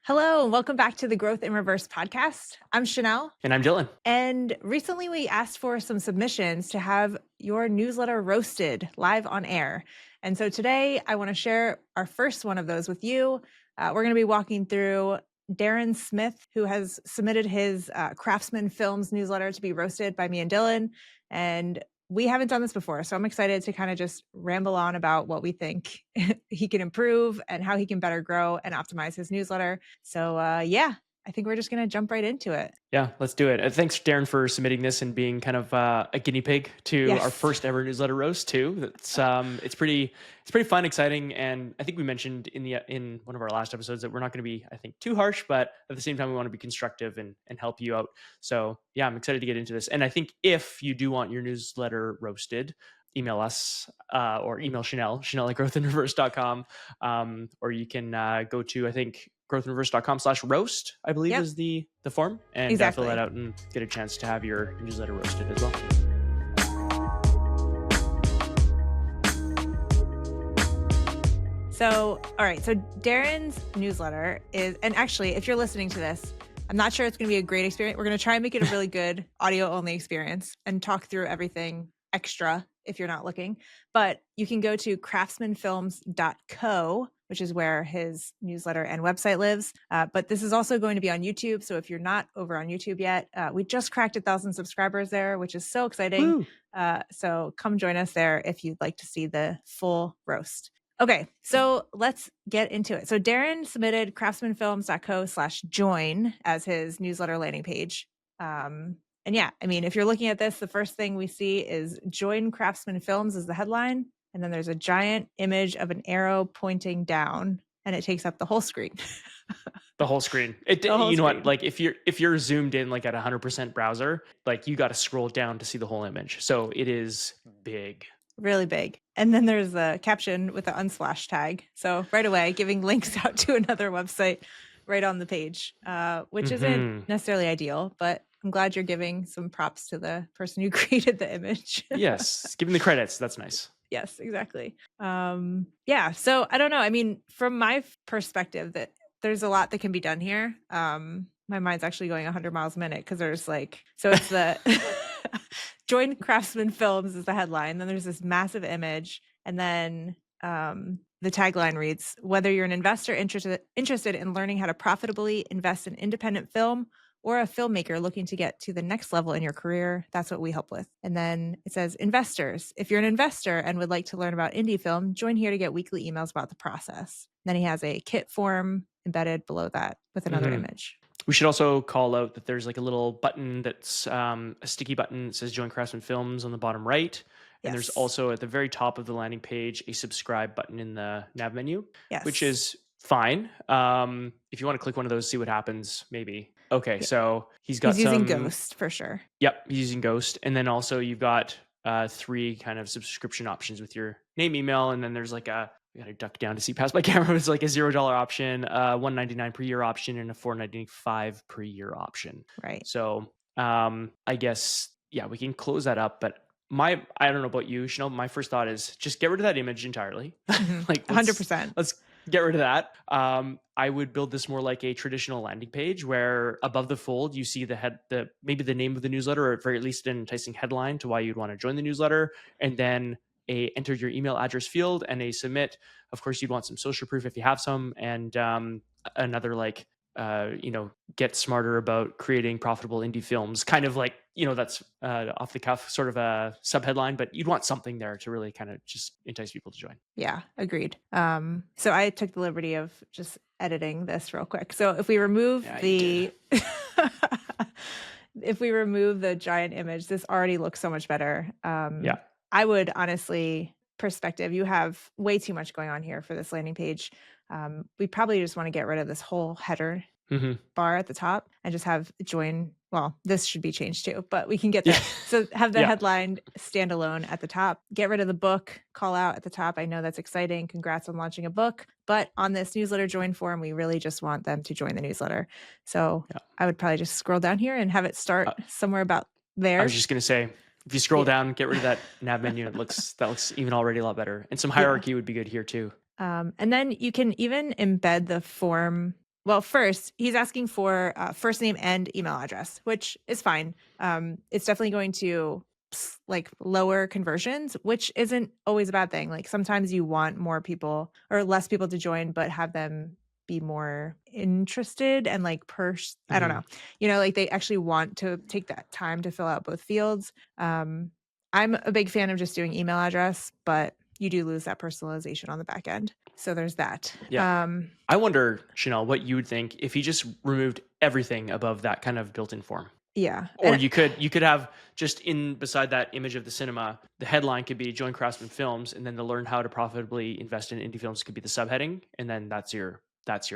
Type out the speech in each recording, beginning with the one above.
Hello, and welcome back to the Growth in Reverse podcast. I'm Chenell. And I'm Dylan. And recently we asked for some submissions to have your newsletter roasted live on air. And so today I want to share our first one of those with you. We're going to be walking through Daren Smith, who has submitted his Craftsman Films newsletter to be roasted by me and Dylan. And we haven't done this before, so I'm excited to kind of just ramble on about what we think he can improve and how he can better grow and optimize his newsletter. So I think we're just going to jump right into it. Yeah, let's do it. Thanks, Daren, for submitting this and being kind of a guinea pig to our first ever newsletter roast too. It's pretty fun, exciting, and I think we mentioned in one of our last episodes that we're not going to be, I think, too harsh, but at the same time we want to be constructive and help you out. So yeah, I'm excited to get into this. And I think if you do want your newsletter roasted, email us or email Chenell at growthinreverse.com, or you can go to, I think, growthinreverse.com/roast, I believe is the form, and fill that out and get a chance to have your newsletter roasted as well. So, all right. So Daren's newsletter is, and actually, if you're listening to this, I'm not sure it's going to be a great experience. We're going to try and make it a really good audio only experience and talk through everything extra if you're not looking. But you can go to craftsmanfilms.co, which is where his newsletter and website lives. But this is also going to be on YouTube. So if you're not over on YouTube yet, we just cracked 1,000 subscribers there, which is so exciting. So come join us there if you'd like to see the full roast. Okay, so let's get into it. So Daren submitted craftsmanfilms.co/join as his newsletter landing page. And yeah, I mean, if you're looking at this, the first thing we see is Join Craftsman Films is the headline. And then there's a giant image of an arrow pointing down, and it takes up the whole screen. The whole screen. What? Like if you're zoomed in like at 100% browser, like you got to scroll down to see the whole image. So it is big. Really big. And then there's a caption with the unsplash tag. So right away, giving links out to another website right on the page, which isn't necessarily ideal, but I'm glad you're giving some props to the person who created the image. Yes, giving the credits. That's nice. Yes, exactly. Yeah, so I don't know. I mean, from my perspective, that there's a lot that can be done here. My mind's actually going 100 miles a minute because there's so it's the Join Craftsman Films is the headline. Then there's this massive image, and then the tagline reads, "Whether you're an investor interested in learning how to profitably invest in independent film, or a filmmaker looking to get to the next level in your career, that's what we help with." And then it says, investors, if you're an investor and would like to learn about indie film, join here to get weekly emails about the process. And then he has a kit form embedded below that with another image. We should also call out that there's like a little button that's a sticky button that says Join Craftsman Films on the bottom right. And there's also at the very top of the landing page a subscribe button in the nav menu, which is fine. If you want to click one of those, see what happens, maybe. Okay, so he's using Ghost for sure. Yep, he's using Ghost. And then also you've got 3 kind of subscription options with your name, email, and then there's like I gotta duck down to see past my camera. It's like a $0 option, $199 per year option, and a $495 per year option. Right. So I guess we can close that up. But I don't know about you, Chenell, my first thought is just get rid of that image entirely. Like 100%. Let's get rid of that. I would build this more like a traditional landing page where above the fold you see maybe the name of the newsletter, or at very least an enticing headline to why you'd want to join the newsletter, and then a enter your email address field and a submit. Of course, you'd want some social proof if you have some, and another like get smarter about creating profitable indie films. Kind of like, that's off the cuff sort of a subheadline, but you'd want something there to really kind of just entice people to join. Yeah, agreed. So I took the liberty of just editing this real quick. So if we remove if we remove the giant image, this already looks so much better. I would honestly, perspective, you have way too much going on here for this landing page. We probably just want to get rid of this whole header bar at the top and just have join. Well, this should be changed too, but we can get there. So have the headline standalone at the top, get rid of the book call out at the top. I know that's exciting. Congrats on launching a book. But on this newsletter join form, we really just want them to join the newsletter. So I would probably just scroll down here and have it start somewhere about there. I was just going to say, if you scroll down, get rid of that nav menu. That looks even already a lot better. And some hierarchy would be good here too. And then you can even embed the form. Well, first, he's asking for first name and email address, which is fine. It's definitely going to like lower conversions, which isn't always a bad thing. Like sometimes you want more people or less people to join, but have them be more interested and like I don't Hmm. know, like they actually want to take that time to fill out both fields. Um, I'm a big fan of just doing email address, but you do lose that personalization on the back end. So there's that. Yeah. I wonder, Chanel, what you would think if he just removed everything above that kind of built-in form. Yeah. Or And you could have just in beside that image of the cinema, the headline could be "Join Craftsman Films," and then to learn how to profitably invest in indie films could be the subheading, and then that's your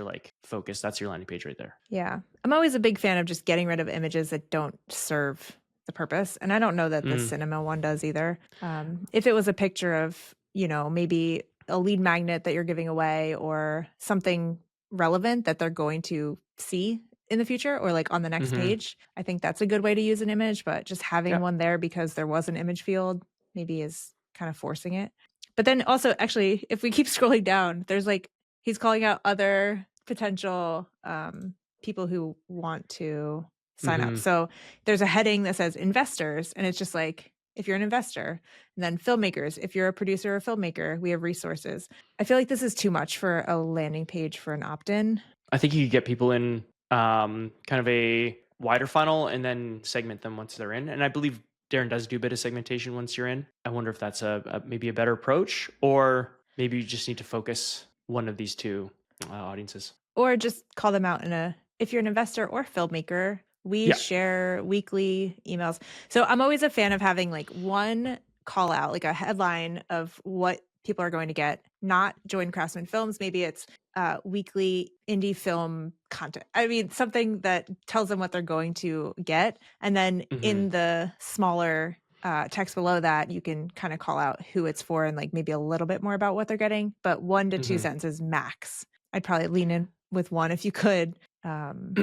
like focus. That's your landing page right there. yeah, I'm always a big fan of just getting rid of images that don't serve the purpose. And I don't know that the Mm, cinema one does either. If it was a picture of, maybe a lead magnet that you're giving away or something relevant that they're going to see in the future or like on the next hmm. page, I think that's a good way to use an image. But just having Yeah. one there because there was an image field maybe is kind of forcing it. But then also, actually, if we keep scrolling down, there's like he's calling out other potential people who want to sign up. Hmm. So there's a heading that says investors, and it's just like if you're an investor, and then filmmakers, if you're a producer or filmmaker, we have resources. I feel like this is too much for a landing page for an opt-in. I think you could get people in kind of a wider funnel and then segment them once they're in. And I believe Darren does do a bit of segmentation once you're in. I wonder if that's maybe a better approach, or maybe you just need to focus one of these two audiences. Or just call them out in a if you're an investor or filmmaker, we Yeah. share weekly emails. So I'm always a fan of having like one call out, like a headline of what people are going to get, not join Craftsman Films. Maybe it's weekly indie film content. I mean, something that tells them what they're going to get. And then Hmm. in the smaller text below that, you can kind of call out who it's for and like maybe a little bit more about what they're getting, but 1 to 2 Hmm. sentences max. I'd probably lean in with one if you could. Um,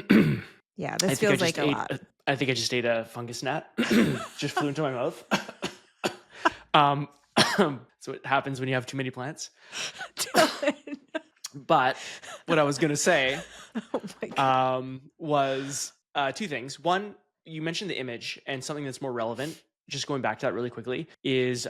yeah, I this think I feels like just a ate. lot. I think I just ate a fungus gnat. Just flew into my mouth. um, so it happens when you have too many plants. Dylan. But what I was gonna say Oh my god. was two things. One, you mentioned the image, and something that's more relevant. Just going back to that really quickly is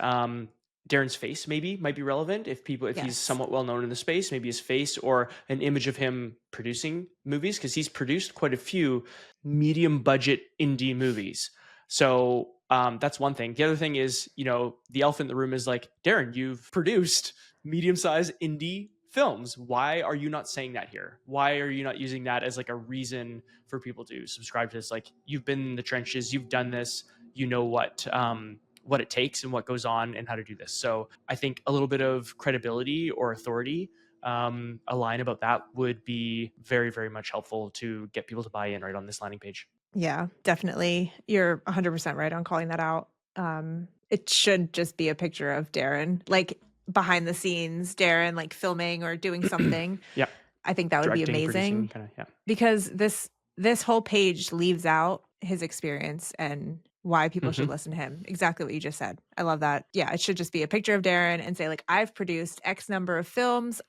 Darren's face. Maybe might be relevant if he's Yes. somewhat well known in the space. Maybe his face or an image of him producing movies, because he's produced quite a few medium budget indie movies. So that's one thing. The other thing is, the elephant in the room is like, Darren, you've produced medium sized indie films. Why are you not saying that here? Why are you not using that as like a reason for people to subscribe to this? Like, you've been in the trenches, you've done this, you know what it takes and what goes on and how to do this. So I think a little bit of credibility or authority, a line about that would be very, very much helpful to get people to buy in right on this landing page. Yeah, definitely. You're 100% right on calling that out. It should just be a picture of Darren, like behind the scenes, Darren like filming or doing something. Yeah. I think that would be Directing, producing, amazing kind of. Yeah. because this whole page leaves out his experience and why people should Hmm. listen to him. Exactly what you just said. I love that. Yeah, it should just be a picture of Darren and say like I've produced X number of films,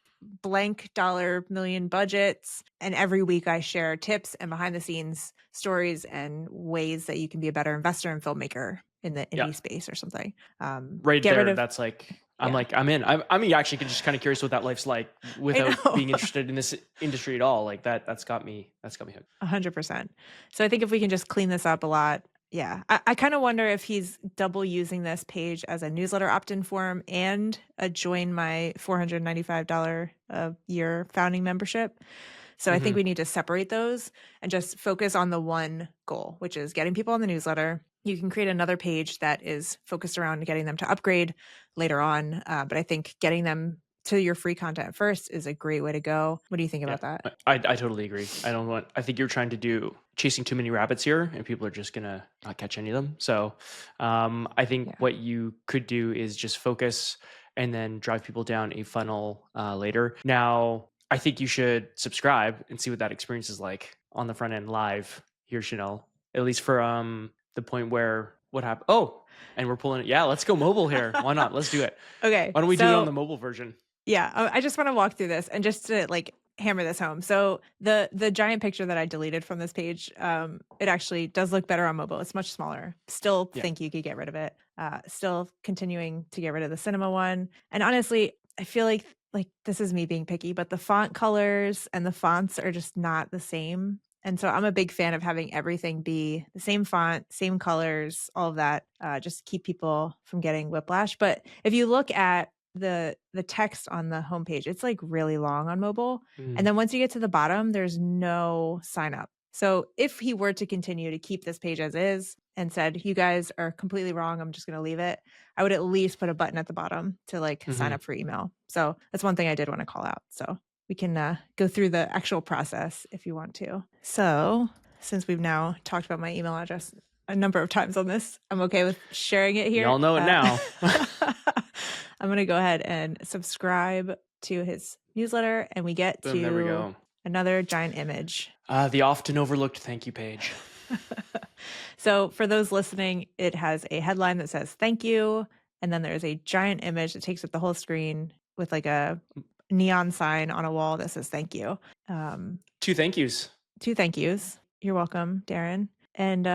blank dollar million budgets, and every week I share tips and behind the scenes stories and ways that you can be a better investor and filmmaker in the Yeah. indie space or something. Right Get rid there, of that's like, I'm yeah. like, I'm in. I'm actually just kind of curious what that life's like I without know. being interested in this industry at all. Like that's got me hooked. 100%. So I think if we can just clean this up a lot, yeah. I kind of wonder if he's double using this page as a newsletter opt-in form and a join my $495 a year founding membership. So I think Hmm. we need to separate those and just focus on the one goal, which is getting people on the newsletter. You can create another page that is focused around getting them to upgrade later on. But I think getting them to your free content first is a great way to go. What do you think Yeah, about that? I totally agree. I think you're trying to do chasing too many rabbits here, and people are just gonna not catch any of them. So, I think Yeah. what you could do is just focus and then drive people down a funnel later. Now, I think you should subscribe and see what that experience is like on the front end live here, Chanel. At least for the point where what happened. Oh, and we're pulling it. Yeah, let's go mobile here. Why not? Let's do it. Okay. Why don't we do it on So the mobile version? yeah, I just want to walk through this and just to like hammer this home. So the giant picture that I deleted from this page, it actually does look better on mobile. It's much smaller. Still Yeah. think you could get rid of it. Still continuing to get rid of the cinema one. And honestly, I feel like this is me being picky, but the font colors and the fonts are just not the same. And so I'm a big fan of having everything be the same font, same colors, all of that, just to keep people from getting whiplash. But if you look at the text on the homepage, it's like really long on mobile. And Mm. then once you get to the bottom, there's no sign up. So if he were to continue to keep this page as is and said, you guys are completely wrong, I'm just going to leave it, I would at least put a button at the bottom to like sign up for email. So that's one thing I did want to call out. So we can go through the actual process if you want to. So since we've now talked about my email address a number of times on this, I'm okay with sharing it here. Y'all know it now. I'm going to go ahead and subscribe to his newsletter, and we get Boom, there we to go. another giant image. The often overlooked thank you page. So for those listening, it has a headline that says thank you, and then there's a giant image that takes up the whole screen with like a neon sign on a wall that says thank you. 2 thank yous. 2 thank yous. You're welcome, Daren. And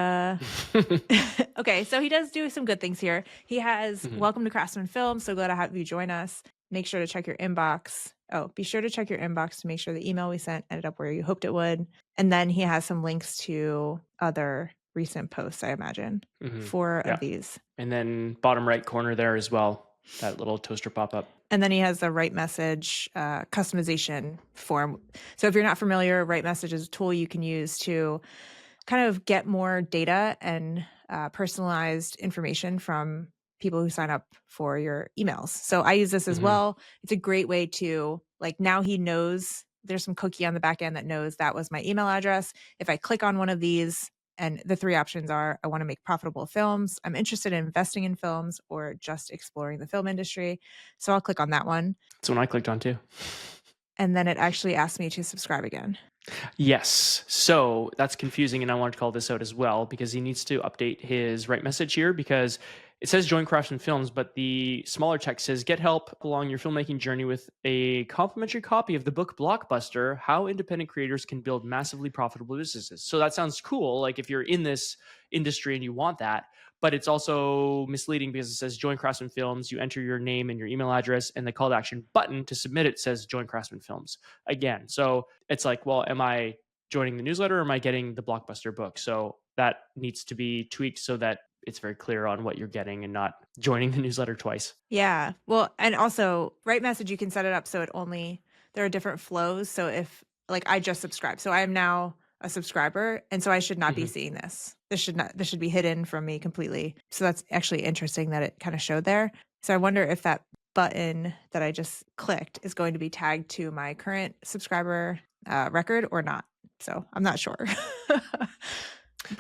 okay, so he does do some good things here. He has welcome to Craftsman Film. So glad to have you join us. Make sure to check your inbox. Oh, be sure to check your inbox to make sure the email we sent ended up where you hoped it would. And then he has some links to other recent posts, I imagine, 4 of these. And then bottom right corner there as well, that little toaster pop-up. And then he has the Write Message customization form. So if you're not familiar, Write Message is a tool you can use to kind of get more data and personalized information from people who sign up for your emails. So I use this as well. It's a great way to, like, now he knows there's some cookie on the back end that knows that was my email address. If I click on one of these, and the 3 options are, I want to make profitable films, I'm interested in investing in films, or just exploring the film industry. So I'll click on that one. That's one I clicked on too. And then it actually asked me to subscribe again. Yes. So that's confusing, and I wanted to call this out as well because he needs to update his Write Message here because it says join Craftsman Films, but the smaller text says get help along your filmmaking journey with a complimentary copy of the book Blockbuster, How Independent Creators Can Build Massively Profitable Businesses. So that sounds cool, like if you're in this industry and you want that, but it's also misleading because it says join Craftsman Films, you enter your name and your email address, and the call to action button to submit it says join Craftsman Films again. So it's like, well, am I joining the newsletter or am I getting the Blockbuster book? So that needs to be tweaked so that it's very clear on what you're getting and not joining the newsletter twice. Yeah. Well, and also Write Message, you can set it up so there are different flows. So if like I just subscribed, so I am now a subscriber, and so I should not be seeing this. This should be hidden from me completely. So that's actually interesting that it kind of showed there. So I wonder if that button that I just clicked is going to be tagged to my current subscriber record or not. So I'm not sure.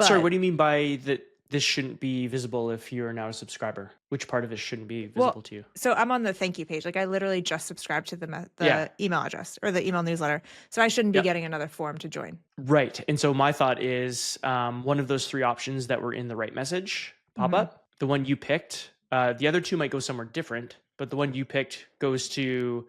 Sorry, what do you mean by that? This shouldn't be visible if you're now a subscriber. Which part of it shouldn't be visible to you? So I'm on the thank you page. Like I literally just subscribed to the email address or the email newsletter. So I shouldn't be getting another form to join. Right. And so my thought is one of those 3 options that were in the Write Message pop-up, the one you picked, the other 2 might go somewhere different, but the one you picked goes to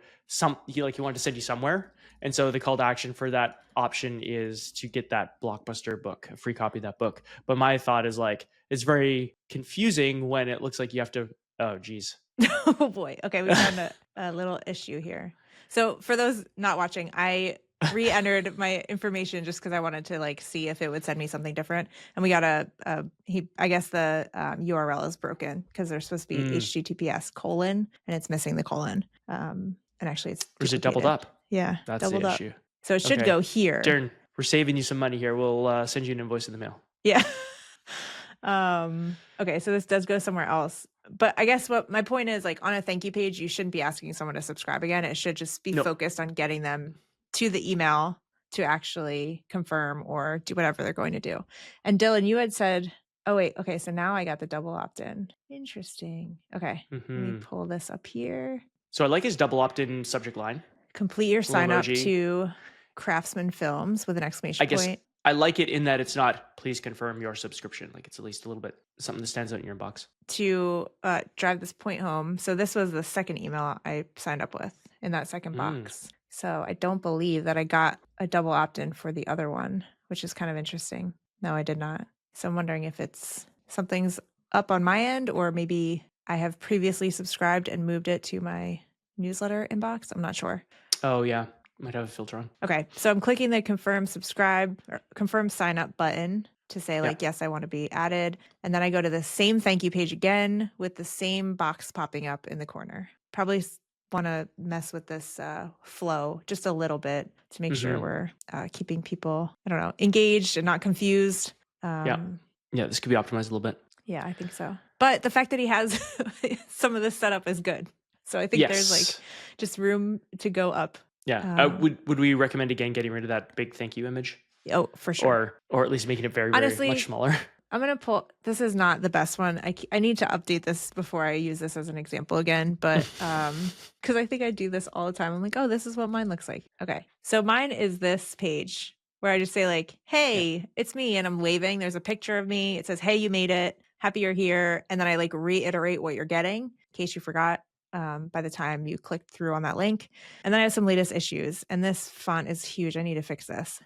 he wanted to send you somewhere. And so the call to action for that option is to get that Blockbuster book, a free copy of that book. But my thought is like, it's very confusing when it looks like you have to, oh, geez. Oh boy. Okay. We found a little issue here. So for those not watching, I re-entered my information just because I wanted to like see if it would send me something different. And we got I guess the URL is broken because there's supposed to be HTTPS : and it's missing the colon. And actually it's Or is it doubled up? Yeah. That's doubled the up. issue. So it should go here. Daren, we're saving you some money here. We'll send you an invoice in the mail. Yeah. Okay, so this does go somewhere else. But I guess what my point is, like on a thank you page, you shouldn't be asking someone to subscribe again. It should just be focused on getting them to the email to actually confirm or do whatever they're going to do. And Dylan, you had said, oh wait, okay, so now I got the double opt-in. Interesting. Okay, let me pull this up here. So I like his double opt-in subject line. Complete your sign up to Craftsman Films with an exclamation point. I like it in that it's not, please confirm your subscription. Like it's at least a little bit something that stands out in your inbox. To drive this point home. So this was the second email I signed up with in that second box. So I don't believe that I got a double opt-in for the other one, which is kind of interesting. No, I did not. So I'm wondering if something's up on my end, or maybe I have previously subscribed and moved it to my newsletter inbox. I'm not sure. Oh yeah, might have a filter on. Okay, so I'm clicking the confirm subscribe or confirm sign up button to say Yeah. like, yes, I want to be added. And then I go to the same thank you page again with the same box popping up in the corner. Probably want to mess with this flow just a little bit to make sure we're keeping people, I don't know, engaged and not confused. Yeah. This could be optimized a little bit. Yeah, I think so. But the fact that he has some of this set up is good. So I think there's like just room to go up. Yeah. Would we recommend again getting rid of that big thank you image? Oh, for sure. Or at least making it very, Honestly, very much smaller. I'm going to pull, this is not the best one. I need to update this before I use this as an example again, but because I think I do this all the time. I'm like, oh, this is what mine looks like. Okay. So mine is this page where I just say like, hey, it's me. And I'm waving. There's a picture of me. It says, hey, you made it. Happy you're here. And then I like reiterate what you're getting in case you forgot by the time you clicked through on that link. And then I have some latest issues. And this font is huge. I need to fix this.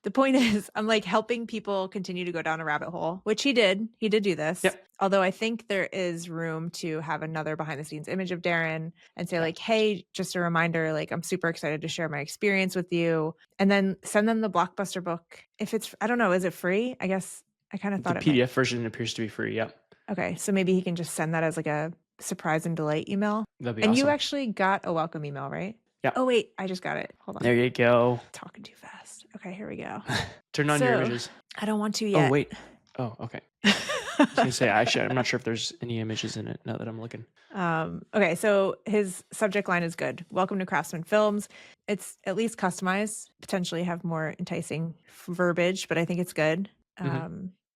The point is, I'm like helping people continue to go down a rabbit hole, which he did. He did do this. Yep. Although I think there is room to have another behind the scenes image of Daren and say like, hey, just a reminder, like I'm super excited to share my experience with you. And then send them the Blockbuster book. If it's, I don't know, is it free? I guess I kind of thought the PDF version appears to be free. Yep. Okay. So maybe he can just send that as like a surprise and delight email. That'd be and awesome. You actually got a welcome email, right? Yeah. Oh, wait. I just got it. Hold on. There you go. Talking too fast. Okay. Here we go. Turn on your images. I don't want to yet. Oh, wait. Oh, okay. I was going to say, actually, I'm not sure if there's any images in it now that I'm looking. Okay. So his subject line is good. Welcome to Craftsman Films. It's at least customized, potentially have more enticing verbiage, but I think it's good.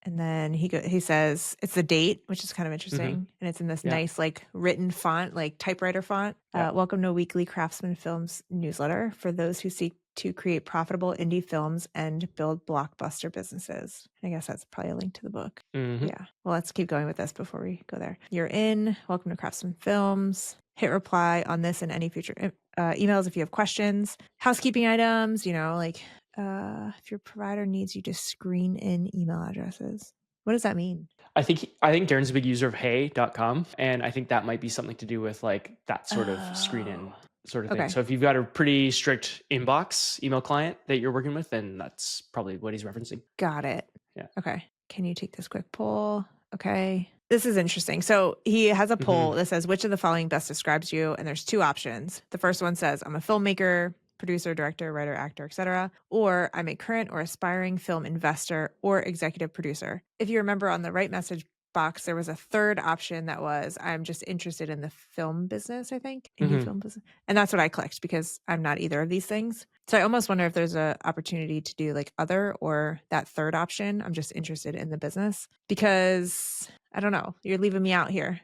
And then he says it's the date, which is kind of interesting. And it's in this nice, like written font, like typewriter font. Welcome to weekly Craftsman Films newsletter for those who seek to create profitable indie films and build blockbuster businesses. I guess that's probably a link to the book. Yeah. Well, let's keep going with this before we go there. You're in. Welcome to Craftsman Films. Hit reply on this and any future emails if you have questions. Housekeeping items, like if your provider needs you to screen in email addresses. What does that mean? I think Daren's a big user of hey.com, and I think that might be something to do with like that sort of screen in sort of thing. Okay. So if you've got a pretty strict inbox email client that you're working with, then that's probably what he's referencing. Got it. Yeah. Okay. Can you take this quick poll? Okay. This is interesting. So he has a poll that says, which of the following best describes you? And there's two options. The first one says, I'm a filmmaker, producer, director, writer, actor, etc. Or I'm a current or aspiring film investor or executive producer. If you remember on the right message box, there was a third option that was, I'm just interested in the film business, I think. Indie film business. And that's what I clicked because I'm not either of these things. So I almost wonder if there's an opportunity to do like other or that third option. I'm just interested in the business because I don't know, you're leaving me out here.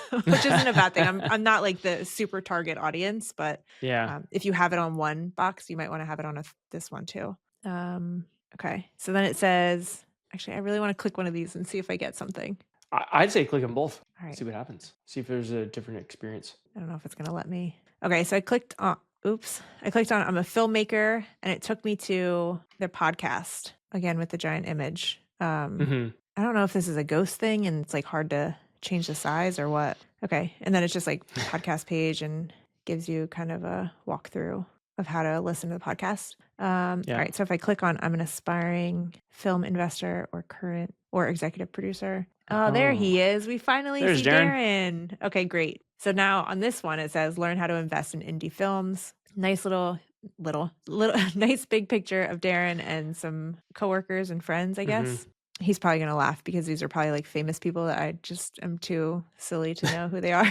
Which isn't a bad thing. I'm not like the super target audience, but if you have it on one box, you might want to have it on this one too. Okay. So then it says, actually, I really want to click one of these and see if I get something. I'd say click them both. All right. See what happens. See if there's a different experience. I don't know if it's going to let me. Okay. So I clicked on, I'm a filmmaker, and it took me to their podcast again with the giant image. I don't know if this is a ghost thing and it's like hard to change the size or what. Okay. And then it's just like podcast page and gives you kind of a walkthrough of how to listen to the podcast. All right. So if I click on I'm an aspiring film investor or current or executive producer. Oh, there he is. We finally see Daren. Okay, great. So now on this one, it says learn how to invest in indie films. Nice little nice big picture of Daren and some coworkers and friends, I guess. He's probably going to laugh because these are probably like famous people that I just am too silly to know who they are.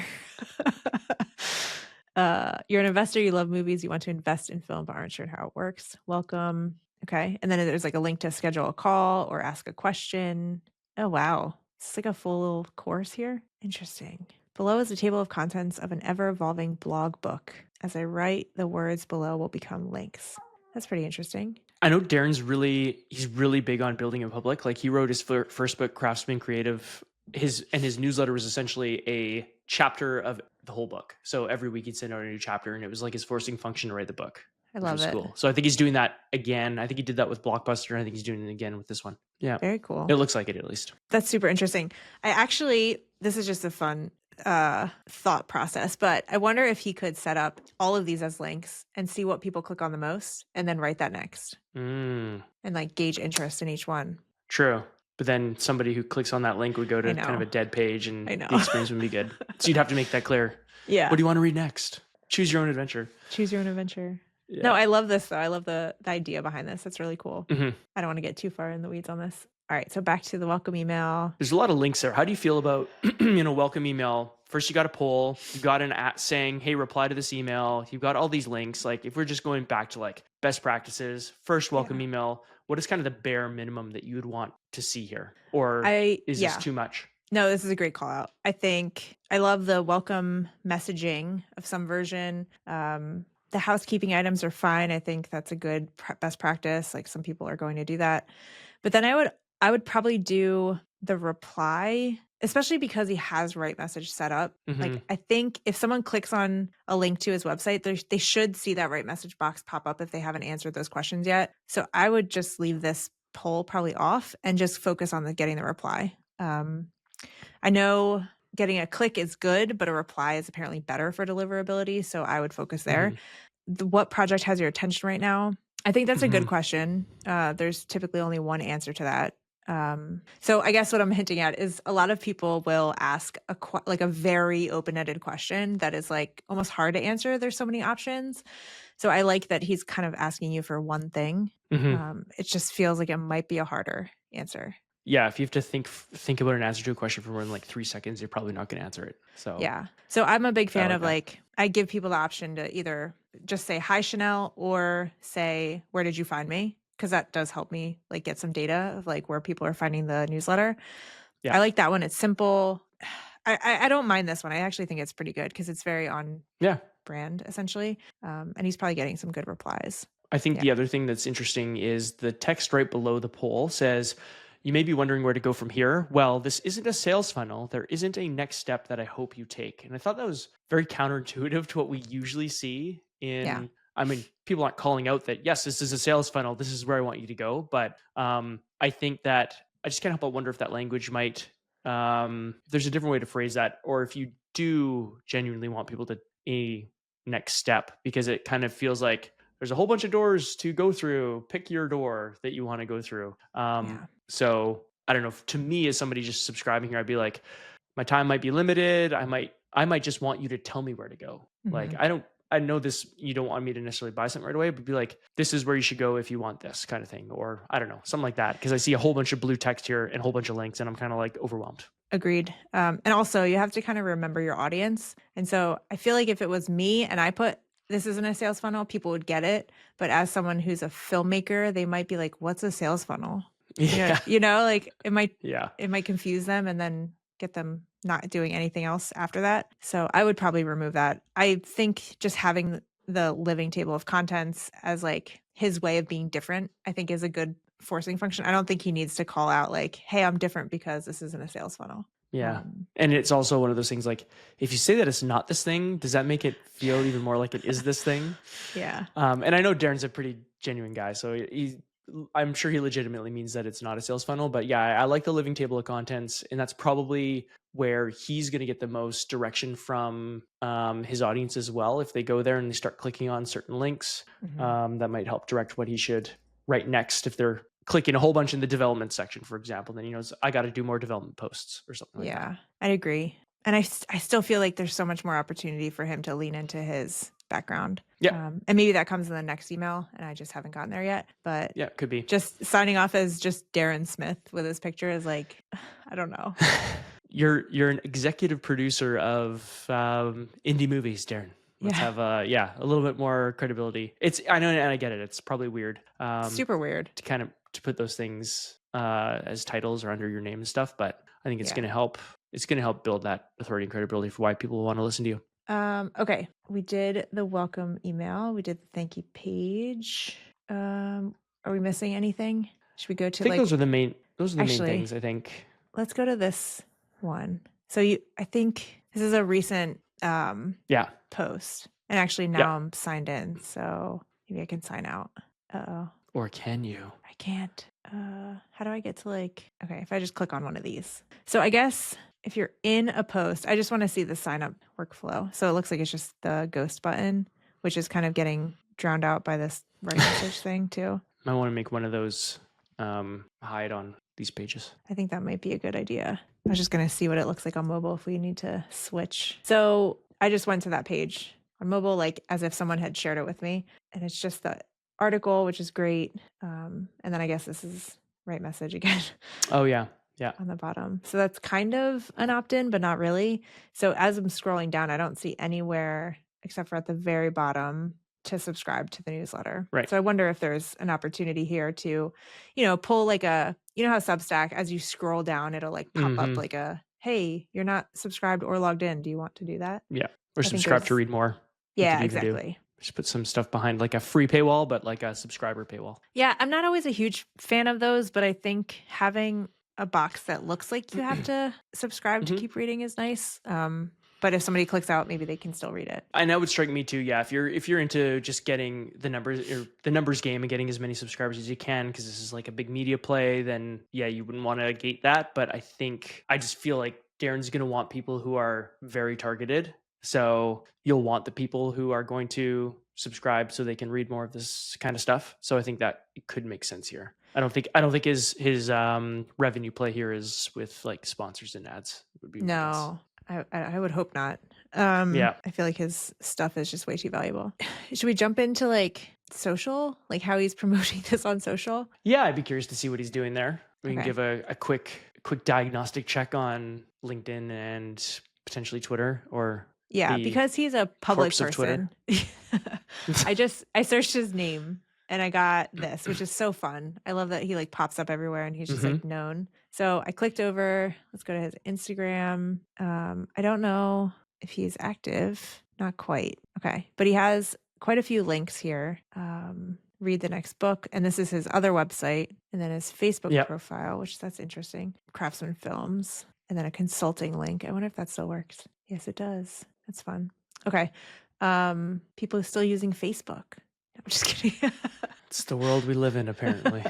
You're an investor. You love movies. You want to invest in film, but aren't sure how it works. Welcome. Okay. And then there's like a link to schedule a call or ask a question. Oh, wow. It's like a full little course here. Interesting. Below is a table of contents of an ever-evolving blog book. As I write, the words below will become links. That's pretty interesting. I know Daren's he's really big on building a public. Like he wrote his first book, Craftsman Creative. His newsletter was essentially a chapter of the whole book. So every week he'd send out a new chapter, and it was like his forcing function to write the book. I which love was it. cool. So I think he's doing that again. I think he did that with Blockbuster, and I think he's doing it again with this one. Yeah. Very cool. It looks like it, at least. That's super interesting. This is just a fun thought process, but I wonder if he could set up all of these as links and see what people click on the most and then write that next Mm, and like gauge interest in each one. true. But then somebody who clicks on that link would go I to kind of know. a dead page, I and know. the experience wouldn't be good. So you'd have to make that clear. Yeah. What do you want to read next? Choose your own adventure. Choose your own adventure. No, Yeah. I love this though. I love the idea behind this. That's really cool. Hmm. I don't want to get too far in the weeds on this. All right, so back to the welcome email. There's a lot of links there. How do you feel about welcome email? First, you got a poll. You got an at saying, "Hey, reply to this email." You've got all these links. Like, if we're just going back to like best practices, first welcome email. What is kind of the bare minimum that you would want to see here, or is this too much? No, this is a great call out. I think I love the welcome messaging of some version. The housekeeping items are fine. I think that's a good best practice. Like some people are going to do that. But then I would probably do the reply, especially because he has right message set up. Like I think if someone clicks on a link to his website, they should see that right message box pop up if they haven't answered those questions yet. So I would just leave this poll probably off and just focus on getting the reply. I know getting a click is good, but a reply is apparently better for deliverability. So I would focus there. What project has your attention right now? I think that's a good question. There's typically only one answer to that. So I guess what I'm hinting at is a lot of people will ask a very open-ended question that is like almost hard to answer. There's so many options. So I like that he's kind of asking you for one thing. It just feels like it might be a harder answer. Yeah, if you have to think about an answer to a question for more than like 3 seconds, you're probably not going to answer it. So yeah. So I'm a big fan like of that. like, I give people the option to either just say, "Hi, Chenell," or say, "Where did you find me?" Because that does help me like get some data of like where people are finding the newsletter. Yeah. I like that one. It's simple. I don't mind this one. I actually think it's pretty good because it's very on brand essentially. And he's probably getting some good replies. I think the other thing that's interesting is the text right below the poll says, "You may be wondering where to go from here. Well, this isn't a sales funnel. There isn't a next step that I hope you take." And I thought that was very counterintuitive to what we usually see in, I mean, people aren't calling out that, yes, this is a sales funnel. This is where I want you to go. But I think that I just can't help but wonder if that language might, there's a different way to phrase that. Or if you do genuinely want people to a next step, because it kind of feels like there's a whole bunch of doors to go through. Pick your door that you want to go through. So I don't know. To me, as somebody just subscribing here, I'd be like, my time might be limited. I might just want you to tell me where to go. Like, I know this, you don't want me to necessarily buy something right away, but be like, this is where you should go if you want this kind of thing. Or I don't know, something like that. Cause I see a whole bunch of blue text here and a whole bunch of links, and I'm kind of like overwhelmed. Agreed. And also you have to kind of remember your audience. And so I feel like if it was me and I put, "This isn't a sales funnel," people would get it. But as someone who's a filmmaker, they might be like, "What's a sales funnel?" Yeah. Like it might confuse them and then get them not doing anything else after that. So I would probably remove that. I think just having the living table of contents as like his way of being different, I think is a good forcing function. I don't think he needs to call out like, "Hey, I'm different because this isn't a sales funnel." Yeah. And it's also one of those things like, if you say that it's not this thing, does that make it feel even more like it is this thing? Yeah. And I know Daren's a pretty genuine guy, so I'm sure he legitimately means that it's not a sales funnel. But yeah, I like the living table of contents, and that's probably where he's going to get the most direction from his audience as well. If they go there and they start clicking on certain links, that might help direct what he should write next. If they're clicking a whole bunch in the development section, for example, then he knows I got to do more development posts or something like that. Yeah, I agree. And I still feel like there's so much more opportunity for him to lean into his background. Yeah. And maybe that comes in the next email and I just haven't gotten there yet. But yeah, could be. Just signing off as just Daren Smith with his picture is like, I don't know. You're an executive producer of indie movies, Daren. Let's have a little bit more credibility. I know, and I get it. It's probably weird. Super weird to put those things as titles or under your name and stuff, but I think it's going to help. It's going to help build that authority and credibility for why people want to listen to you. Okay, we did the welcome email. We did the thank you page. Are we missing anything? Should we go to those are the main main things, I think. Let's go to this one. So I think this is a recent post. And actually now I'm signed in. So Maybe I can sign out. Uh-oh. Or can you? I can't. How do I get to like, okay, if I just click on one of these. So I guess if you're in a post, I just want to see the sign up workflow. So it looks like it's just the ghost button, which is kind of getting drowned out by this right message thing too. I want to make one of those hide on these pages. I think that might be a good idea. I was just going to see what it looks like on mobile if we need to switch. So I just went to that page on mobile, like as if someone had shared it with me. And it's just the article, which is great. And then I guess this is right message again. Oh, yeah. Yeah. On the bottom. So that's kind of an opt-in, but not really. So as I'm scrolling down, I don't see anywhere except for at the very bottom to subscribe to the newsletter. Right. So I wonder if there's an opportunity here to, pull like how Substack, as you scroll down, it'll like pop up like hey, you're not subscribed or logged in. Do you want to do that? Yeah. Or subscribe to read more. Yeah, exactly. Just put some stuff behind like a free paywall, but like a subscriber paywall. Yeah, I'm not always a huge fan of those, but I think having a box that looks like you have to subscribe to keep reading is nice. But if somebody clicks out, maybe they can still read it. And that would strike me too. Yeah, if you're into just getting the numbers game and getting as many subscribers as you can, because this is like a big media play, then yeah, you wouldn't want to gate that. But I just feel like Daren's going to want people who are very targeted. So you'll want the people who are going to subscribe so they can read more of this kind of stuff. So I think that it could make sense here. I don't think his revenue play here is with like sponsors and ads. Would be no. I would hope not. Yeah. I feel like his stuff is just way too valuable. Should we jump into like social, like how he's promoting this on social? Yeah, I'd be curious to see what he's doing there. We can Okay. give a quick diagnostic check on LinkedIn and potentially Twitter or because he's a public corpse of Twitter. I searched his name and I got this, which is so fun. I love that he like pops up everywhere and he's just like known. So I clicked over. Let's go to his Instagram. I don't know if he's active. Not quite. Okay. But he has quite a few links here. Read the next book. And this is his other website. And then his Facebook profile, which that's interesting. Craftsman Films. And then a consulting link. I wonder if that still works. Yes, it does. That's fun. Okay. People are still using Facebook. I'm just kidding. It's the world we live in, apparently.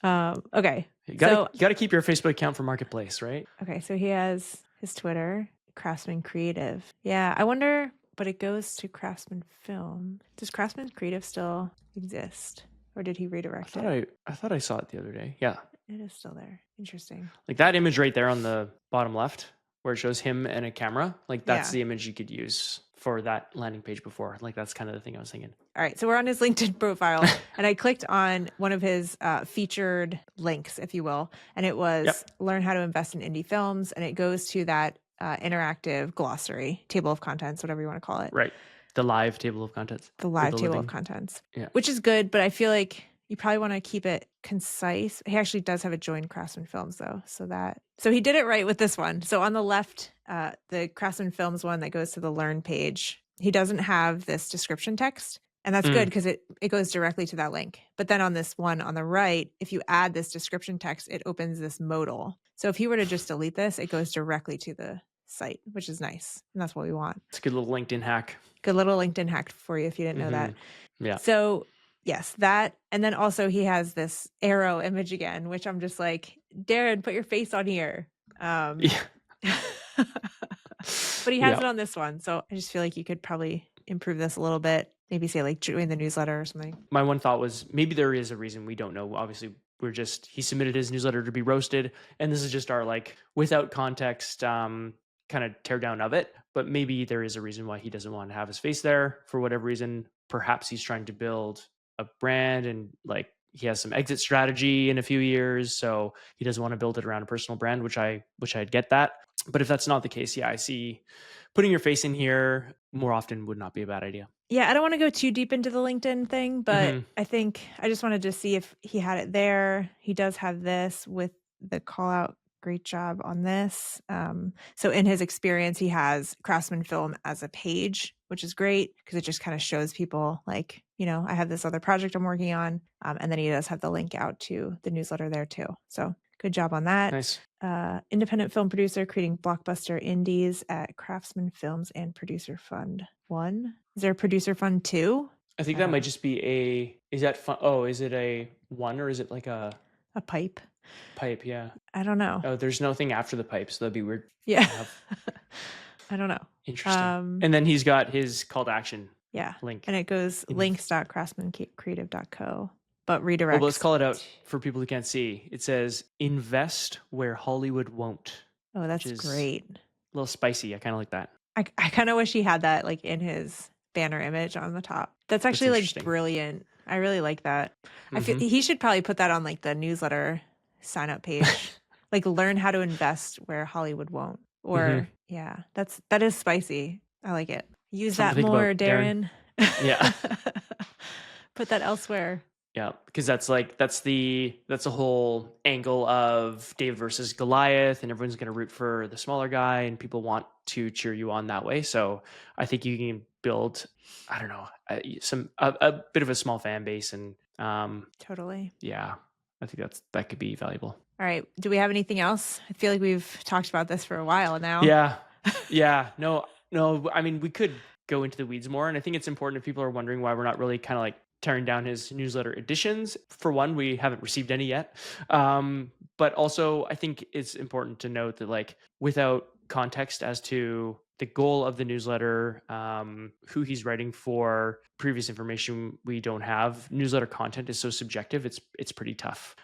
Okay. You gotta keep your Facebook account for Marketplace, right? Okay, so he has his Twitter, Craftsman Creative. Yeah, I wonder, but it goes to Craftsman Film. Does Craftsman Creative still exist? Or did he redirect it? I thought I saw it the other day. Yeah. It is still there. Interesting. Like that image right there on the bottom left, where it shows him and a camera, like that's the image you could use for that landing page before. Like that's kind of the thing I was thinking. All right, so we're on his LinkedIn profile, and I clicked on one of his featured links, if you will, and it was learn how to invest in indie films, and it goes to that interactive glossary, table of contents, whatever you want to call it. Right. The live table of contents. The live table of contents. Yeah. Which is good, but I feel like you probably want to keep it concise. He actually does have a join Craftsman Films though. So he did it right with this one. So on the left, the Craftsman Films one that goes to the learn page, he doesn't have this description text. And that's good because it goes directly to that link. But then on this one on the right, if you add this description text, it opens this modal. So if he were to just delete this, it goes directly to the site, which is nice. And that's what we want. It's a good little LinkedIn hack. Good little LinkedIn hack for you if you didn't know that. Yeah. So yes, that. And then also he has this arrow image again, which I'm just like, Daren, put your face on here. But he has it on this one. So I just feel like you could probably improve this a little bit. Maybe say like join the newsletter or something. My one thought was maybe there is a reason we don't know. Obviously, he submitted his newsletter to be roasted. And this is just our like without context kind of tear down of it. But maybe there is a reason why he doesn't want to have his face there for whatever reason. Perhaps he's trying to build a brand and like he has some exit strategy in a few years. So he doesn't want to build it around a personal brand, which I'd get that. But if that's not the case, I see putting your face in here more often would not be a bad idea. Yeah, I don't want to go too deep into the LinkedIn thing, but I think I just wanted to see if he had it there. He does have this with the call out. Great job on this. So in his experience, he has Craftsman Film as a page, which is great because it just kind of shows people like, I have this other project I'm working on. And then he does have the link out to the newsletter there too. So good job on that. Nice. Independent film producer creating blockbuster indies at Craftsman Films and Producer Fund 1. Is there a Producer Fund 2? I think that might just be is that fun? Oh, is it a one or is it like a A pipe? pipe? Yeah. I don't know. Oh, there's nothing after the pipe, so that'd be weird Yeah. to have. I don't know. Interesting. And then he's got his call to action Yeah. link. And it goes In, links.craftsmancreative.co, but well, let's redirects. call it out for people who can't see. It says invest where Hollywood won't, Oh, which that's is great. a little spicy. I kind of like that. I kind of wish he had that like in his banner image on the top. That's actually like interesting. brilliant. I really like that. I feel Mhm. he should probably put that on like the newsletter sign up page. Like learn how to invest where Hollywood won't. Or yeah, that is spicy. I like it. Use Something to that think more, about, Daren. Daren. Yeah. Put that elsewhere. Yeah, because that's the whole angle of David versus Goliath, and everyone's going to root for the smaller guy, and people want to cheer you on that way. So I think you can build, I don't know, a bit of a small fan base, and Totally. yeah, I think that could be valuable. All right. Do we have anything else? I feel like we've talked about this for a while now. Yeah. No. I mean, we could go into the weeds more, and I think it's important if people are wondering why we're not really kind of like tearing down his newsletter editions. For one, we haven't received any yet, but also I think it's important to note that like without context as to the goal of the newsletter, who he's writing for, previous information we don't have. Newsletter content is so subjective; it's pretty tough.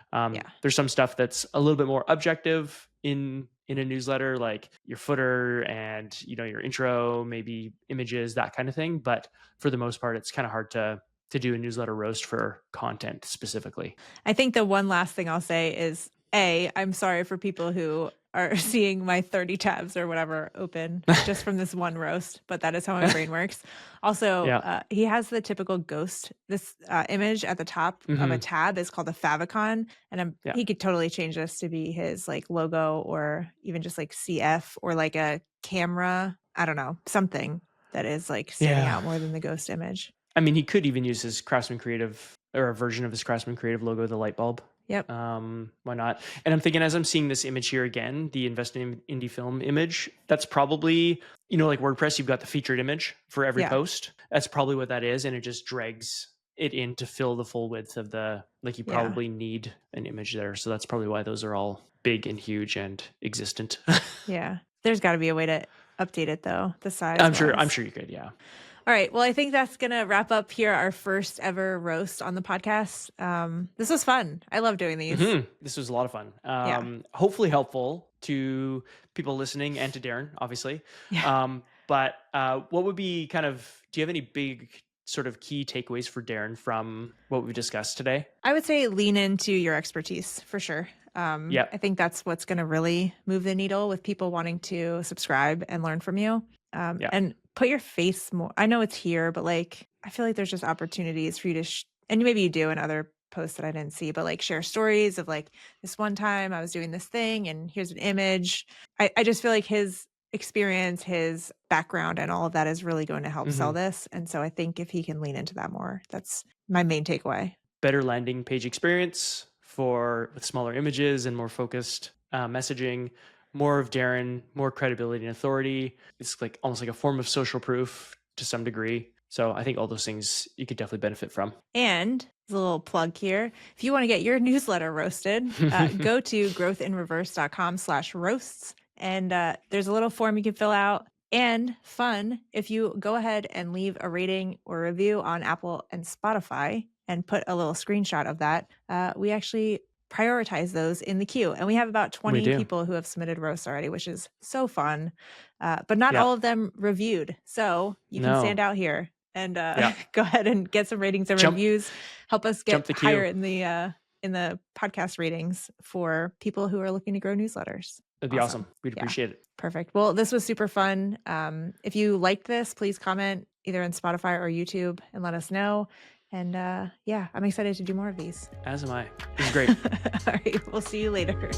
There's some stuff that's a little bit more objective in a newsletter, like your footer and your intro, maybe images, that kind of thing. But for the most part, it's kind of hard to do a newsletter roast for content specifically. I think the one last thing I'll say is I'm sorry for people who are seeing my 30 tabs or whatever open just from this one roast, but that is how my brain works. Also, he has the typical ghost. This image at the top of a tab is called a favicon, and he could totally change this to be his like logo or even just like CF or like a camera. I don't know, something that is like standing out more than the ghost image. I mean, he could even use his Craftsman Creative or a version of his Craftsman Creative logo, the light bulb. Yep. Why not? And I'm thinking as I'm seeing this image here again, the Invest in Indie Film image, that's probably, like WordPress, you've got the featured image for every post. That's probably what that is. And it just drags it in to fill the full width of you probably need an image there. So that's probably why those are all big and huge and existent. Yeah. There's got to be a way to update it though, the size. I'm sure you could. Yeah. All right. Well, I think that's going to wrap up here our first ever roast on the podcast. This was fun. I love doing these. This was a lot of fun. Hopefully helpful to people listening and to Daren, obviously. Yeah. But what would be do you have any big sort of key takeaways for Daren from what we've discussed today? I would say lean into your expertise for sure. I think that's what's going to really move the needle with people wanting to subscribe and learn from you. And put your face more. I know it's here, but like, I feel like there's just opportunities for you to, and maybe you do in other posts that I didn't see, but like share stories of like this one time I was doing this thing and here's an image. I just feel like his experience, his background and all of that is really going to help sell this. And so I think if he can lean into that more, that's my main takeaway. Better landing page experience with smaller images and more focused messaging. More of Daren, more credibility and authority. It's like almost like a form of social proof to some degree. So I think all those things you could definitely benefit from. And there's a little plug here. If you want to get your newsletter roasted, go to growthinreverse.com/roasts. And there's a little form you can fill out. And fun, if you go ahead and leave a rating or review on Apple and Spotify and put a little screenshot of that, we actually prioritize those in the queue. And we have about 20 people who have submitted roasts already, which is so fun. But not all of them reviewed. So you can stand out here and go ahead and get some ratings and reviews. Help us get higher in the podcast ratings for people who are looking to grow newsletters. That'd be awesome. We'd appreciate it. Perfect. Well, this was super fun. If you liked this, please comment either on Spotify or YouTube and let us know. And I'm excited to do more of these. As am I. It was great. All right. We'll see you later.